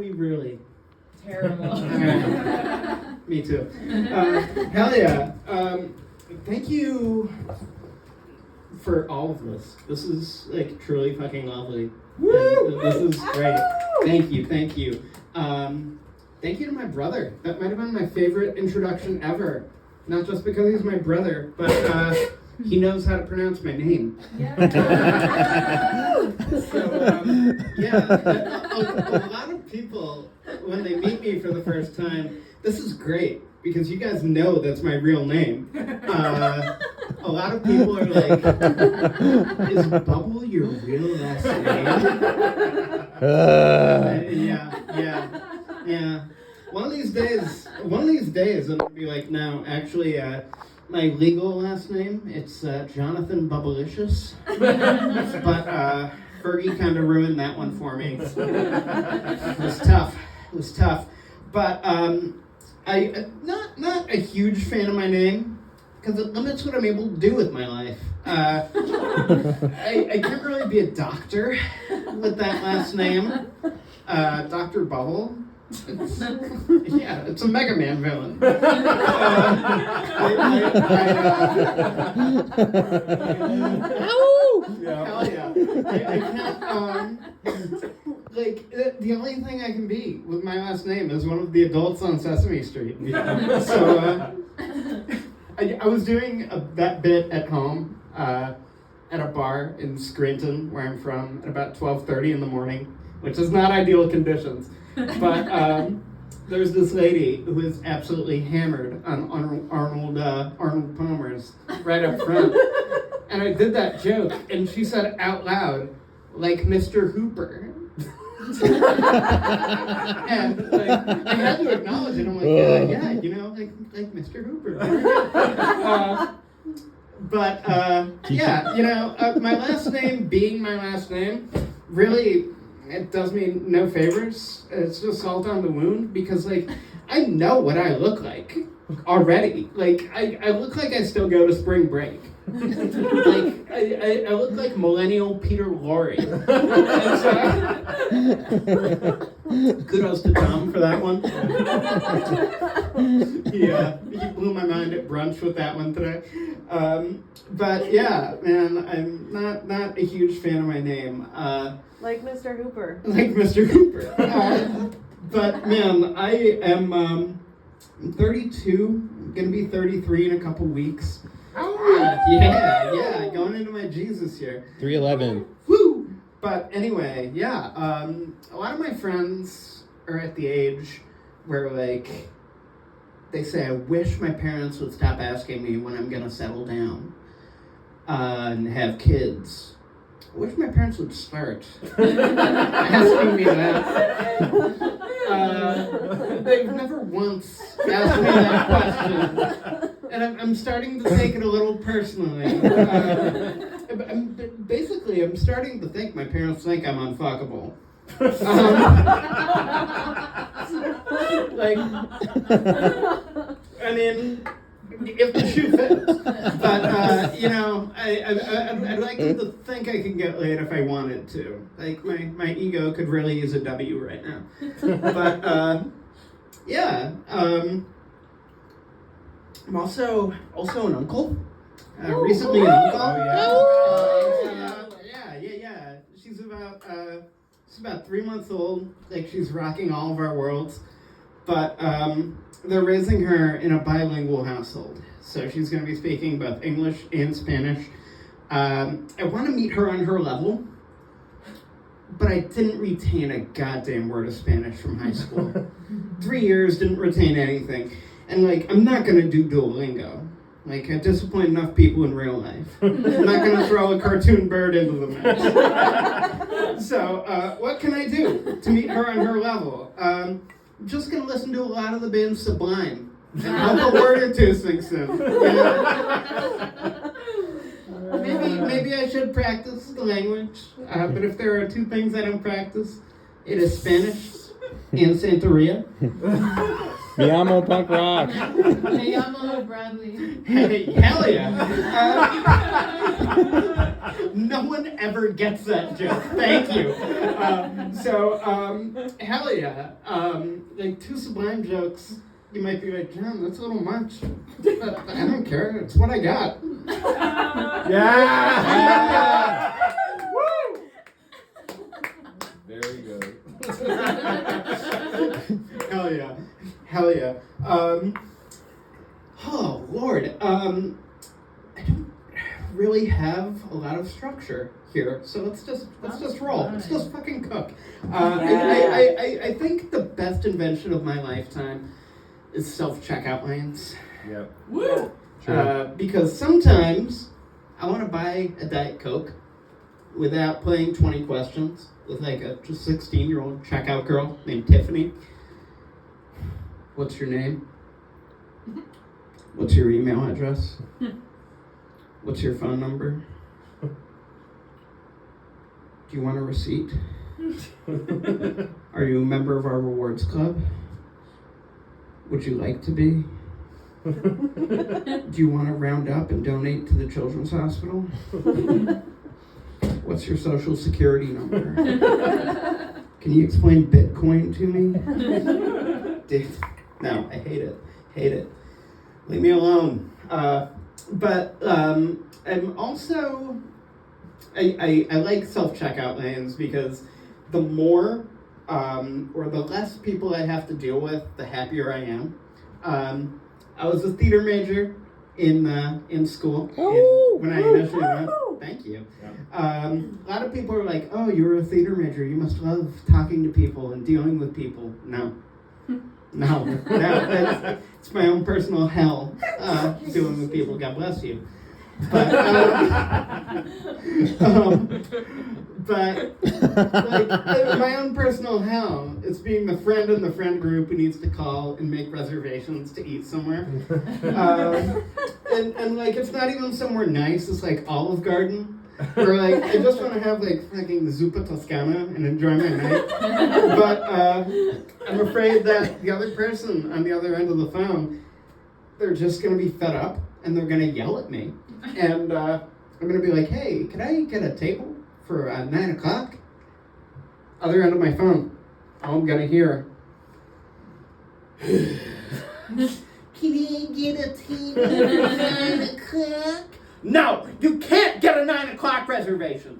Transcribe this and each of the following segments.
we really? Terrible. Me too. Hell yeah. Thank you for all of this. This is like truly fucking lovely. Woo! This is great. Thank you. Thank you to my brother. That might have been my favorite introduction ever. Not just because he's my brother, but he knows how to pronounce my name. Yeah. So, yeah, a lot of people, when they meet me for the first time, this is great, because you guys know that's my real name. A lot of people are like, is Bubble your real last name? Yeah. One of these days, I'm gonna be like, no, actually, my legal last name, it's Jonathan Bubblicious. But Fergie kind of ruined that one for me. It was tough. But I'm not a huge fan of my name, because it limits what I'm able to do with my life. I can't really be a doctor with that last name. Dr. Bubble. It's a Mega Man villain. Hell yeah. I can't, the only thing I can be with my last name is one of the adults on Sesame Street. So, I was doing that bit at home, at a bar in Scranton, where I'm from, at about 12:30 in the morning, which is not ideal conditions. But there's this lady who is absolutely hammered on Arnold Palmer's right up front. And I did that joke, and she said out loud, like Mr. Hooper. And I had to acknowledge it. I'm like, yeah, like Mr. Hooper. My last name being my last name, really, it does me no favors. It's just salt on the wound, because I know what I look like already. I look like I still go to spring break. I look like millennial Peter Lorre. Kudos to Tom for that one. Yeah, he blew my mind at brunch with that one today. But yeah, man, I'm not a huge fan of my name. Like Mr. Hooper. But man, I am 32. I'm gonna be 33 in a couple weeks. Yeah, going into my Jesus year. 311. Woo! But anyway, yeah, a lot of my friends are at the age where they say, I wish my parents would stop asking me when I'm gonna settle down and have kids. I wish my parents would start asking me that. They've never once asked me that question. And I'm starting to take it a little personally. I'm starting to think my parents think I'm unfuckable. If the shoe fits. But, I'd like them to think I can get laid if I wanted to. My ego could really use a W right now. But, I'm also an uncle. Recently an uncle. Yeah. She's about 3 months old. She's rocking all of our worlds. But they're raising her in a bilingual household. So she's going to be speaking both English and Spanish. I want to meet her on her level. But I didn't retain a goddamn word of Spanish from high school. 3 years, didn't retain anything. And I'm not gonna do Duolingo. I disappoint enough people in real life. I'm not gonna throw a cartoon bird into the mix. So, what can I do to meet her on her level? I'm just gonna listen to a lot of the band Sublime and hope a word or two sinks in. Maybe I should practice the language. But if there are two things I don't practice, it is Spanish and Santeria. Mi amo punk rock. Me llamo Bradley. Hey, hell yeah. No one ever gets that joke. Thank you. Hell yeah. Like, two Sublime jokes, you might be like, John, that's a little much. But I don't care. It's what I got. Yeah. Woo! Very good. Hell yeah. Hell yeah. Oh, Lord. I don't really have a lot of structure here, so let's just roll. Let's just fucking cook. I think the best invention of my lifetime is self-checkout lanes. Yep. Woo! Because sometimes I want to buy a Diet Coke without playing 20 questions with like a just 16-year-old checkout girl named Tiffany. What's your name? What's your email address? What's your phone number? Do you want a receipt? Are you a member of our rewards club? Would you like to be? Do you want to round up and donate to the Children's Hospital? What's your social security number? Can you explain Bitcoin to me? Dude, no, I hate it. Hate it. Leave me alone. But I'm also, I like self-checkout lanes because the more or the less people I have to deal with, the happier I am. I was a theater major in school when I initially went. Thank you. Yeah. A lot of people are like, "Oh, you were a theater major. You must love talking to people and dealing with people." No. It's my own personal hell dealing with people. God bless you. But like my own personal hell is being the friend in the friend group who needs to call and make reservations to eat somewhere. And like it's not even somewhere nice. It's like Olive Garden. Where like I just want to have like fucking zuppa toscana and enjoy my night, but I'm afraid that the other person on the other end of the phone, they're just gonna be fed up and they're gonna yell at me, and I'm gonna be like, hey, can I get a table for 9 o'clock? Other end of my phone, all I'm gonna hear. Can I get a table for 9 o'clock? No, you can't get a 9 o'clock reservation.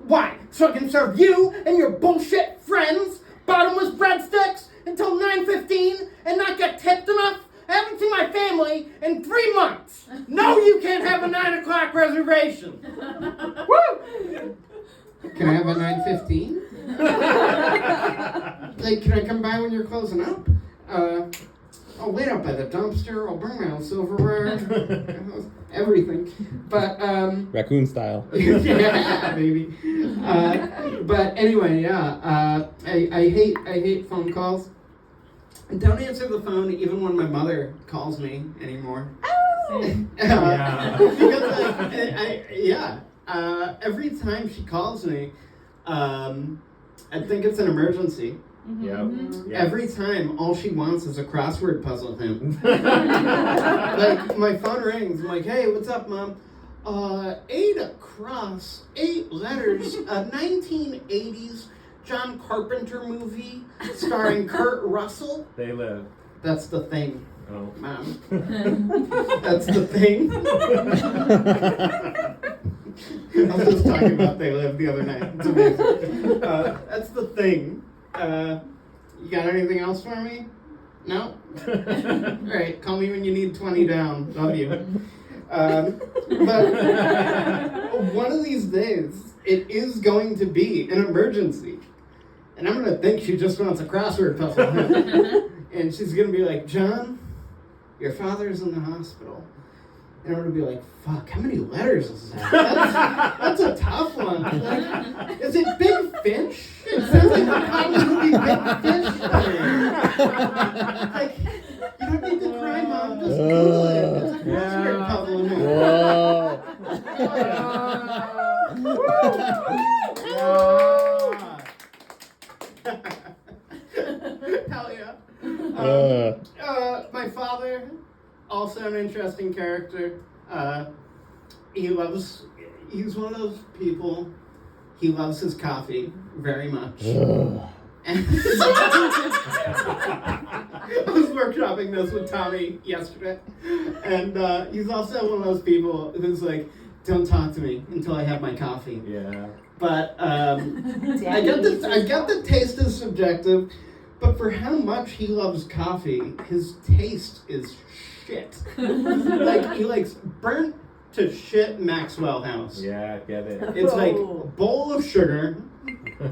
Why? So I can serve you and your bullshit friends bottomless breadsticks until 9:15 and not get tipped enough? I haven't seen my family in 3 months. No, you can't have a 9 o'clock reservation. Woo! Can I have a 9:15? Like, can I come by when you're closing up? I'll wait out by the dumpster. I'll bring my own silverware. Everything. But, Raccoon style. yeah, baby. But anyway, yeah. I hate phone calls. I don't answer the phone even when my mother calls me anymore. Yeah. Because every time she calls me, I think it's an emergency. Yep. Every time, all she wants is a crossword puzzle hint. Like, my phone rings. I'm like, hey, what's up, Mom? 8 across, 8 letters, a 1980s John Carpenter movie starring Kurt Russell. They live. That's the thing, Oh. Mom. That's the thing. I was just talking about They Live the other night. It's amazing. That's the thing. You got anything else for me? No? Alright, call me when you need 20 down. Love you. But one of these days, it is going to be an emergency. And I'm going to think she just wants a crossword puzzle. And she's going to be like, John, your father's in the hospital. And I'm going to be like, fuck, how many letters is that? That's a tough one. Like, is it Big Fish? It sounds like the comedy movie Big Fish. Like, you don't need to cry, Mom. Just Google it. It's a crossword puzzle. Hell yeah. My father, also an interesting character. he's one of those people, he loves his coffee very much. Ugh. And I was workshopping this with Tommy yesterday, and he's also one of those people who's like, don't talk to me until I have my coffee. Yeah. But I get the taste is subjective, but for how much he loves coffee, his taste is shit. Like he likes burnt to shit Maxwell House. Yeah, I get it. It's like a bowl of sugar,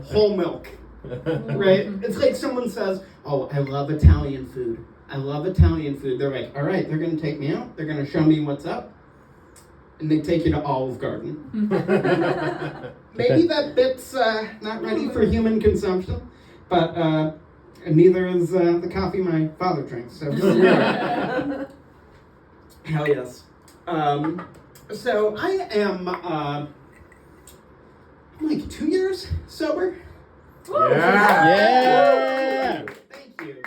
whole milk. Right? It's like someone says, oh, I love Italian food. I love Italian food. They're like, all right, they're going to take me out. They're going to show me what's up. And they take you to Olive Garden. Maybe that bit's not ready for human consumption, but neither is the coffee my father drinks. So hell yes. So I am I'm like 2 years sober. Yeah. Thank you.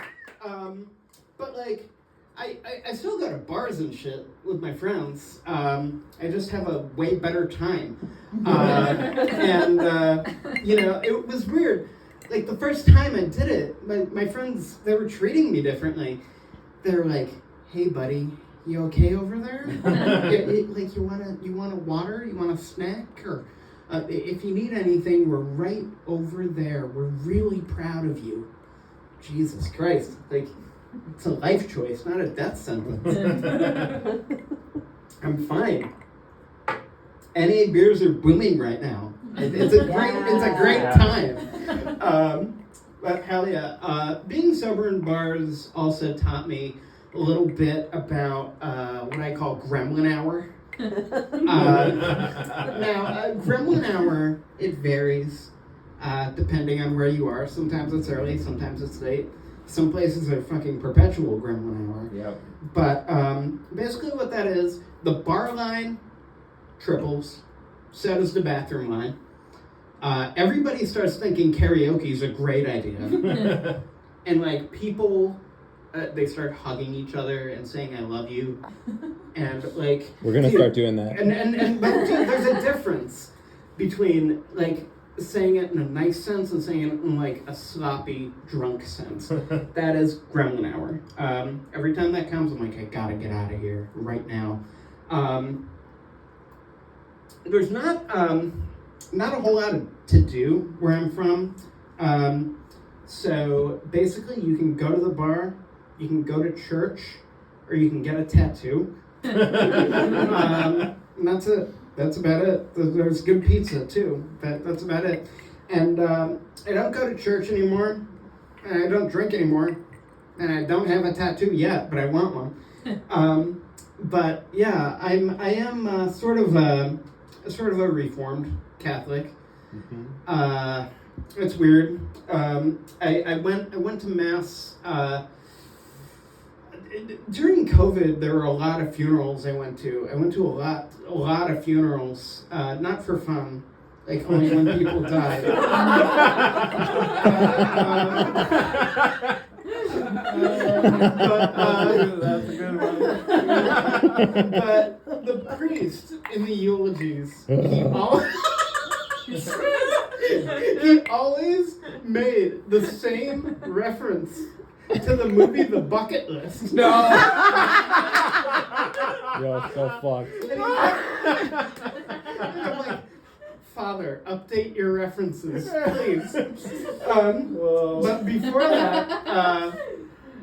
But like, I still go to bars and shit with my friends. I just have a way better time. And it was weird. Like the first time I did it, my friends, they were treating me differently. They were like, "Hey, buddy, you okay over there? Like you want a water? You want a snack? Or if you need anything, we're right over there. We're really proud of you." Jesus Christ! Like it's a life choice, not a death sentence. I'm fine. NA beers are booming right now. It's a great time. But hell yeah, being sober in bars also taught me a little bit about what I call gremlin hour. Now, gremlin hour, it varies depending on where you are. Sometimes it's early, sometimes it's late. Some places are fucking perpetual gremlin hour. Yep. But basically what that is, the bar line triples, so does the bathroom line. Everybody starts thinking karaoke is a great idea. And like people, they start hugging each other and saying I love you. And like... We're going to start doing that. But dude, there's a difference between like saying it in a nice sense and saying it in like a sloppy, drunk sense. That is gremlin hour. Every time that comes, I'm like, I gotta get out of here right now. There's not a whole lot to do where I'm from. So basically, you can go to the bar, you can go to church, or you can get a tattoo. And that's it. That's about it. There's good pizza too. That's about it. And I don't go to church anymore. And I don't drink anymore. And I don't have a tattoo yet, but I want one. But yeah, I am sort of a Reformed Catholic. Mm-hmm. It's weird. I went to mass. During COVID, there were a lot of funerals I went to. I went to a lot of funerals, not for fun, like only when people died. That's a good one. But the priest in the eulogies, he always made the same reference to the movie The Bucket List. No. Yo, so fucked. And I'm like, Father, update your references, please. But before that,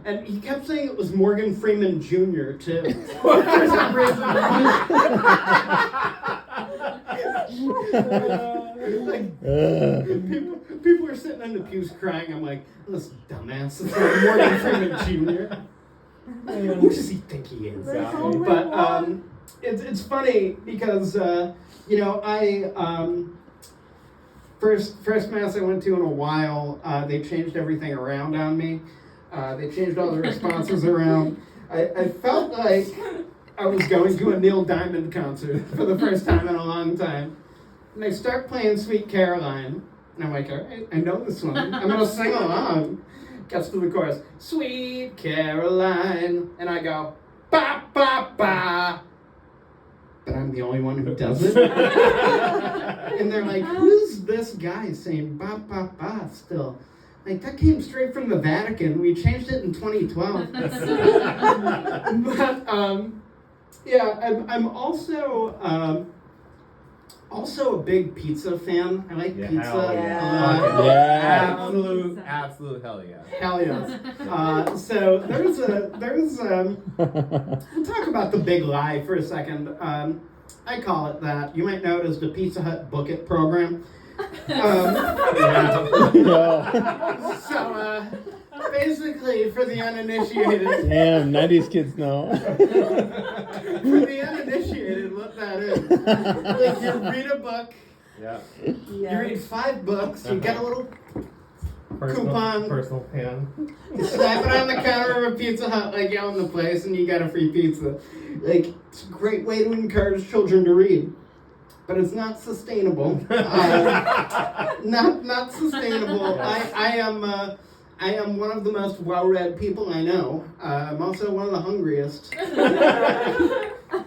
and he kept saying it was Morgan Freeman Jr. too. For some reason. People were sitting in the pews crying. I'm like, this dumbass. It's like Morgan Freeman Jr. Who does he think he is? But it's funny because I first mass I went to in a while. They changed everything around on me. They changed all the responses around. I felt like I was going to a Neil Diamond concert for the first time in a long time. And they start playing Sweet Caroline. And I'm like, all right, I know this one. I'm going to sing along. Gets to the chorus, Sweet Caroline. And I go, ba, ba, ba. But I'm the only one who does it. And they're like, who's this guy saying ba ba ba still? Like, that came straight from the Vatican. We changed it in 2012. But, yeah, I'm also a big pizza fan. I like pizza hell a lot. Yeah. Absolute hell yeah. Hell yeah. So we'll talk about the big lie for a second. I call it that. You might know it as the Pizza Hut Book It program. So, basically, for the uninitiated, Damn, 90s kids know. for the uninitiated, what that is, like you read a book, Yeah. you read 5 books, you get a little coupon, Personal pan. you slap it on the counter of a Pizza Hut like you own the place, and you get a free pizza. Like, it's a great way to encourage children to read. But it's not sustainable. Not sustainable. I am one of the most well-read people I know. I'm also one of the hungriest.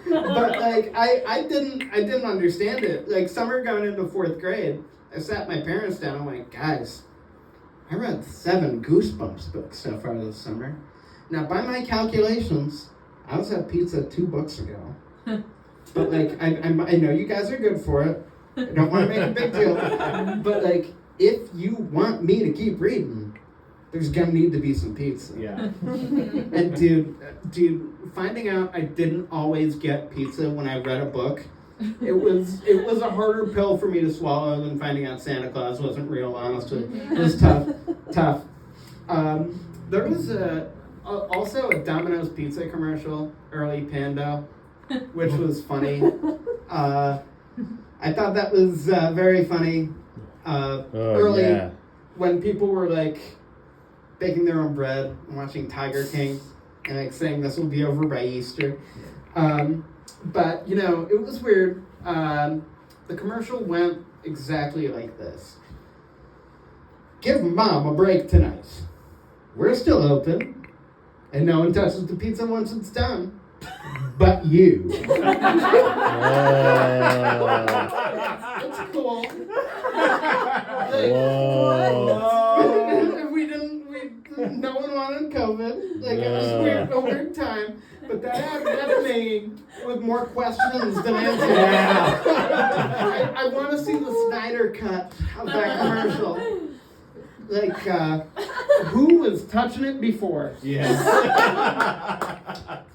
But like I didn't understand it. Like, summer going into 4th grade, I sat my parents down. I'm like, guys, I read 7 Goosebumps books so far this summer. Now, by my calculations, I was at pizza 2 books ago. But like, I know you guys are good for it. I don't want to make a big deal. But like, if you want me to keep reading, there's gonna need to be some pizza. Yeah. And dude, finding out I didn't always get pizza when I read a book, it was a harder pill for me to swallow than finding out Santa Claus wasn't real. Honestly, it was tough. There was also a Domino's pizza commercial, early Pando, which was funny. I thought that was very funny. Early, yeah. when people were like baking their own bread and watching Tiger King and like saying this will be over by Easter. But you know, it was weird. The commercial went exactly like this. Give Mom a break tonight. We're still open, and no one touches the pizza once it's done. But you. It's cool. No one wanted COVID. Like, it was a weird time. But that had me with more questions than answers. I want to see the Snyder cut of that commercial. Like, who was touching it before? Yes.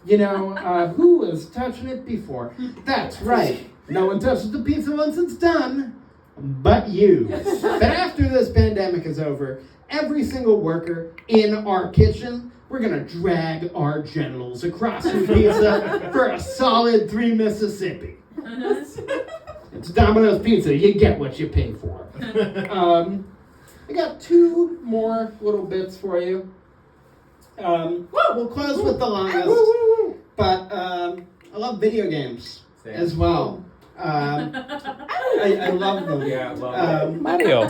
You know, who was touching it before? That's right. No one touches the pizza once it's done, but you. But after this pandemic is over, every single worker in our kitchen, we're gonna drag our genitals across the pizza for a solid 3 Mississippi. It's Domino's Pizza. You get what you pay for. I got 2 more little bits for you. We'll close with the longest, but I love video games as well. I love them. Yeah, love Mario.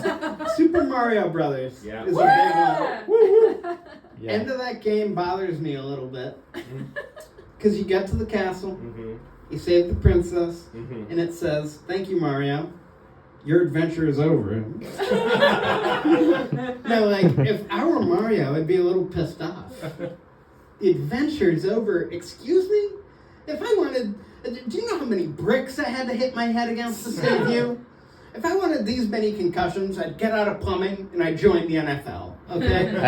Super Mario Brothers Yeah. is a big one. Yeah. End of that game bothers me a little bit because you get to the castle, Mm-hmm. you save the princess, Mm-hmm. and it says, "Thank you, Mario. Your adventure is over." No, like, if I were Mario, I'd be a little pissed off. The adventure is over. Excuse me? If I wanted... Do you know how many bricks I had to hit my head against to save you? If I wanted these many concussions, I'd get out of plumbing and I'd join the NFL. Okay? Do you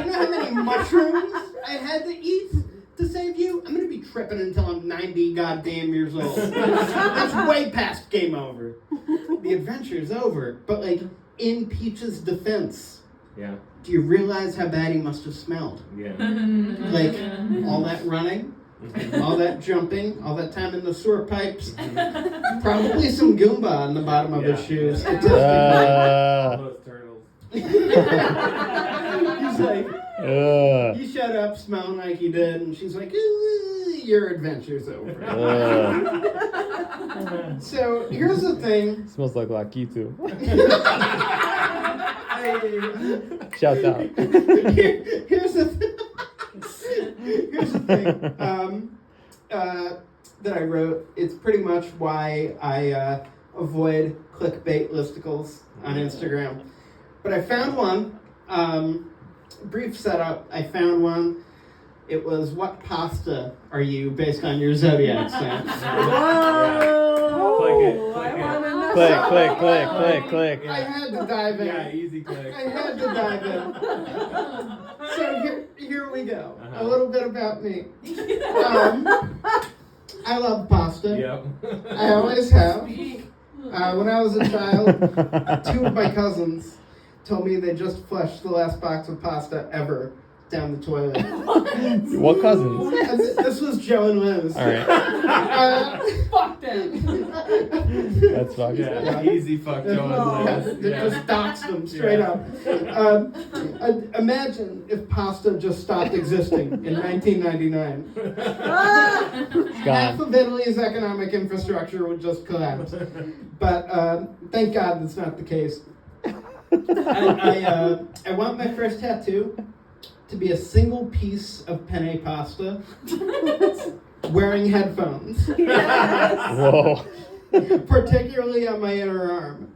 know how many mushrooms I had to eat to save you? I'm gonna be tripping until I'm 90 goddamn years old. That's way past game over. The adventure is over. But like, in Peach's defense, Yeah. do you realize how bad he must have smelled? Yeah. Like, all that running, all that jumping, all that time in the sewer pipes, probably some Goomba on the bottom of his shoes. Yeah. Statistically. All those turtles. He's like, you shut up smelling like you did, and she's like, "Ooh, your adventure's over." So here's the thing. Smells like Lakitu. I, Shout out. here's the thing. Here's the thing that I wrote. It's pretty much why I avoid clickbait listicles on Instagram. But I found one. Brief setup. I found one. It was, what pasta are you based on your zodiac sign? Whoa! Click it, I click it. wanna know. Click. I had to dive in. Yeah, easy click. I had to dive in. So here we go. Uh-huh. A little bit about me. I love pasta. Yep. I always have. When I was a child, 2 of my cousins told me they just flushed the last box of pasta ever down the toilet. What cousins? And this was Joe and Liz. All right. Fuck them. That's fucking. Yeah, easy fuck Joe and Liz. They just doxed them straight up. Imagine if pasta just stopped existing in 1999. Half Gone. of Italy's economic infrastructure would just collapse. But thank God that's not the case. I want my first tattoo to be a single piece of penne pasta wearing headphones, Whoa. particularly on my inner arm.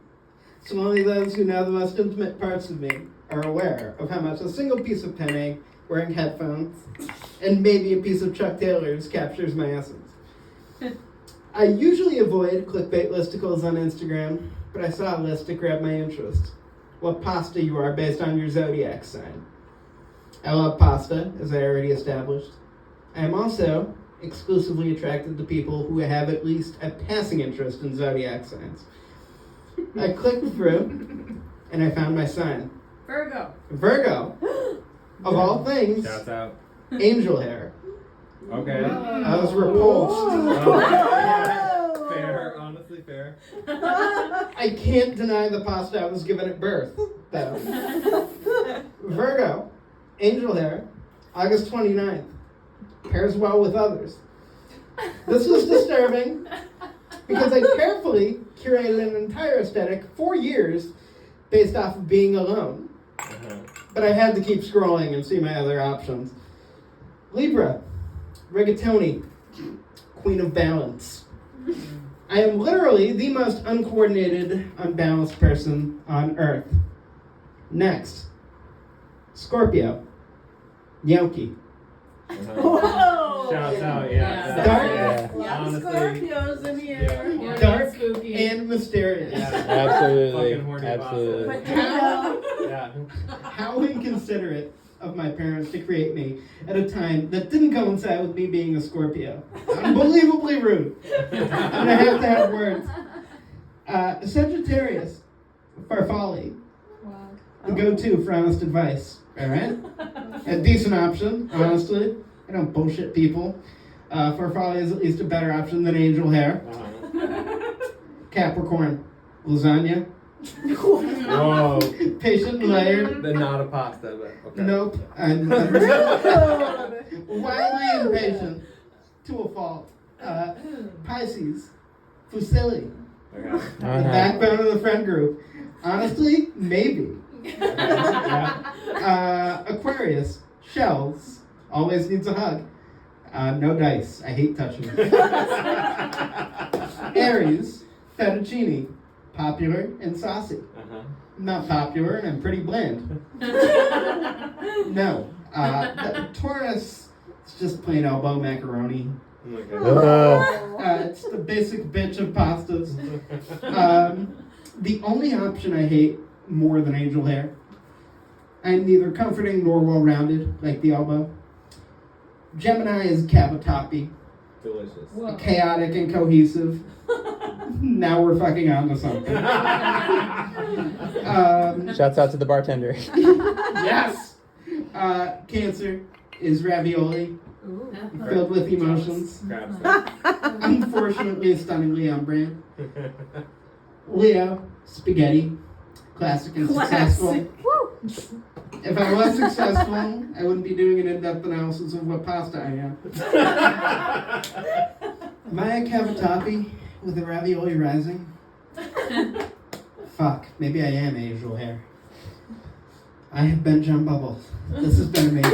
So only those who know the most intimate parts of me are aware of how much a single piece of penne wearing headphones and maybe a piece of Chuck Taylor's captures my essence. I usually avoid clickbait listicles on Instagram, but I saw a list that grabbed my interest. What pasta you are based on your zodiac sign. I love pasta, as I already established. I am also exclusively attracted to people who have at least a passing interest in zodiac signs. I clicked through, and I found my sign. Virgo. Virgo. Of all things, Shouts out. angel hair. Okay. I was repulsed. Fair, honestly fair. I can't deny the pasta I was given at birth, though. Virgo, angel hair, August 29th. Pairs well with others. This was disturbing because I carefully curated an entire aesthetic for years based off of being alone. Uh-huh. But I had to keep scrolling and see my other options. Libra, rigatoni, queen of balance. I am literally the most uncoordinated, unbalanced person on earth. Next, Scorpio, Yoki. Uh-huh. Whoa! Shouts out, yeah. Dark. Yeah. Yeah, Honestly, Scorpios in here. Yeah. Dark Spooky. and mysterious. Yeah. Absolutely. Fucking horny Absolutely. Potato. Yeah. How inconsiderate of my parents to create me at a time that didn't coincide with me being a Scorpio. Unbelievably rude. And I have to have words. Sagittarius, Farfalle, Wow. the go-to for honest advice. All right? A decent option, honestly. I don't bullshit people. Farfalle is at least a better option than angel hair. Uh-huh. Capricorn, lasagna. Whoa. Patient and layered. Then not a pasta, but okay. Nope. I'm wildly impatient to a fault. Pisces, Fusilli, Okay. the Uh-huh. backbone of the friend group. Honestly, maybe. Yeah. Aquarius, shells, always needs a hug. No dice. I hate touching it. Aries, fettuccine, popular and saucy. Uh-huh. Not popular, and I'm pretty bland. No. Taurus, it's just plain elbow macaroni. Okay. It's the basic bitch of pastas. The only option I hate more than angel hair, I'm neither comforting nor well-rounded, like the elbow. Gemini is cavatappi, Delicious. Whoa. chaotic and cohesive. Now we're fucking on to something. Shouts out to the bartender. Yes! Cancer is ravioli, Ooh. filled with emotions. Crab stuff. Unfortunately, stunningly on brand. Leo, spaghetti, classic and successful. If I was successful, I wouldn't be doing an in-depth analysis of what pasta I am. Am I a cavatappi with the ravioli rising? Fuck, maybe I am angel hair. I have been John Bubbles. This has been amazing.